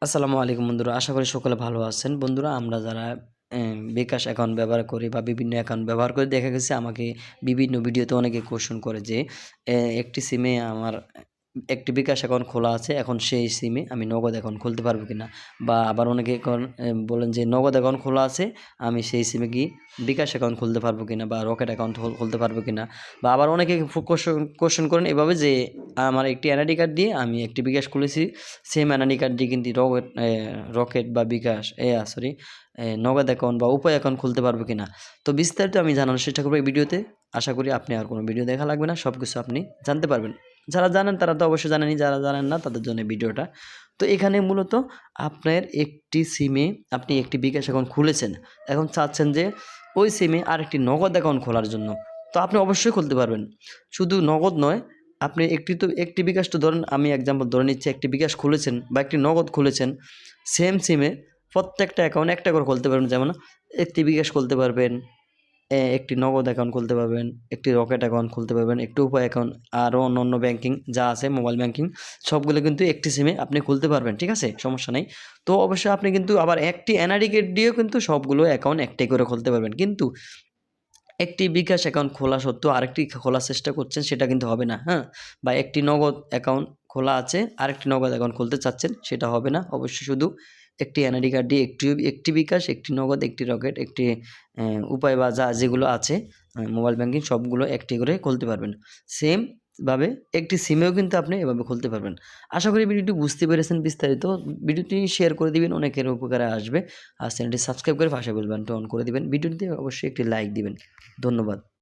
আসসালামু আলাইকুম বন্ধুরা। আশা করি সকলে ভালো আছেন। বন্ধুরা আমরা যারা বিকাশ অ্যাকাউন্ট ব্যবহার করি বা বিভিন্ন অ্যাকাউন্ট ব্যবহার করে দেখা গেছে আমাকে বিভিন্ন ভিডিওতে অনেকে কোয়েশ্চেন করে যে একটি সিমে আমার একটি বিকাশ অ্যাকাউন্ট খোলা আছে। এখন সেই সিমে আমি নগদ অ্যাকাউন্ট খুলতে পারবো কিনা? বা আবার অনেকে এখন বলেন যে নগদ অ্যাকাউন্ট খোলা আছে, আমি সেই সিমে কি বিকাশ অ্যাকাউন্ট খুলতে পারবো কিনা বা রকেট অ্যাকাউন্ট খুলতে পারবো কিনা? বা আবার অনেকে কোয়েশ্চেন করেন এভাবে যে আমার একটি এনআইডি কার্ড দিয়ে আমি একটি বিকাশ খুলেছি, সেম এনআইডি কার্ড দিয়ে কিন্তু রকেট বা বিকাশ সরি নগদ অ্যাকাউন্ট বা উপায় অ্যাকাউন্ট খুলতে পারবো কিনা। তো বিস্তারিত আমি জানানোর চেষ্টা করবো এই ভিডিওতে। আশা করি আপনি আর কোনো ভিডিও দেখা লাগবে না, সব কিছু আপনি জানতে পারবেন। যারা জানেন তারা তো অবশ্যই জানেনই, যারা জানেন না তাদের জন্য ভিডিওটা। তো এখানে মূলত আপনার একটি সিমে আপনি একটি বিকাশ অ্যাকাউন্ট খুলেছেন, এখন চাচ্ছেন যে ওই সিমে আরেকটি নগদ অ্যাকাউন্ট খোলার জন্য। তো আপনি অবশ্যই খুলতে পারবেন। শুধু নগদ নয়, আপনি একটি বিকাশ, তো ধরেন আমি এক্সাম্পল ধরে নিচ্ছি, একটি বিকাশ খুলেছেন বা একটি নগদ খুলেছেন, সেম সিমে প্রত্যেকটা অ্যাকাউন্ট একটা করে খুলতে পারবেন। যেমন একটি বিকাশ খুলতে পারবেন, একটি নগদ অ্যাকাউন্ট খুলতে পারবেন, একটি রকেট অ্যাকাউন্ট খুলতে পারবেন, একটি উপায় অ্যাকাউন্ট, আরও অন্য ব্যাংকিং যা আছে মোবাইল ব্যাংকিং সবগুলো কিন্তু একটি সিমে আপনি খুলতে পারবেন। ঠিক আছে? সমস্যা নেই। তো অবশ্যই আপনি কিন্তু আবার একটি এনআইডি কার্ড দিয়েও কিন্তু সবগুলো অ্যাকাউন্ট একটাই করে খুলতে পারবেন। কিন্তু একটি বিকাশ অ্যাকাউন্ট খোলা সত্ত্বেও আরেকটি খোলার চেষ্টা করছেন, সেটা কিন্তু হবে না, হ্যাঁ? বা একটি নগদ অ্যাকাউন্ট খোলা আছে, আরেকটি নগদ অ্যাকাউন্ট খুলতে চাচ্ছেন, সেটা হবে না। অবশ্যই শুধু একটি এনআইডি কার্ড দিয়ে একটি বিকাশ, একটি নগদ, একটি রকেট, একটি উপায় বা যেগুলো আছে মোবাইল ব্যাংকিং সবগুলো একটি করে খুলতে পারবেন। সেম ভাবে একটি সিমেও কিন্তু আপনি এভাবে খুলতে পারবেন। আশা করি ভিডিওটি বুঝতে পেরেছেন বিস্তারিত। ভিডিওটি শেয়ার করে দিবেন, অনেকের উপকারে আসবে। আর চ্যানেলটি সাবস্ক্রাইব করে পাশে বেল বাটনটি অন করে দিবেন। ভিডিওটিতে অবশ্যই একটি লাইক দিবেন। ধন্যবাদ।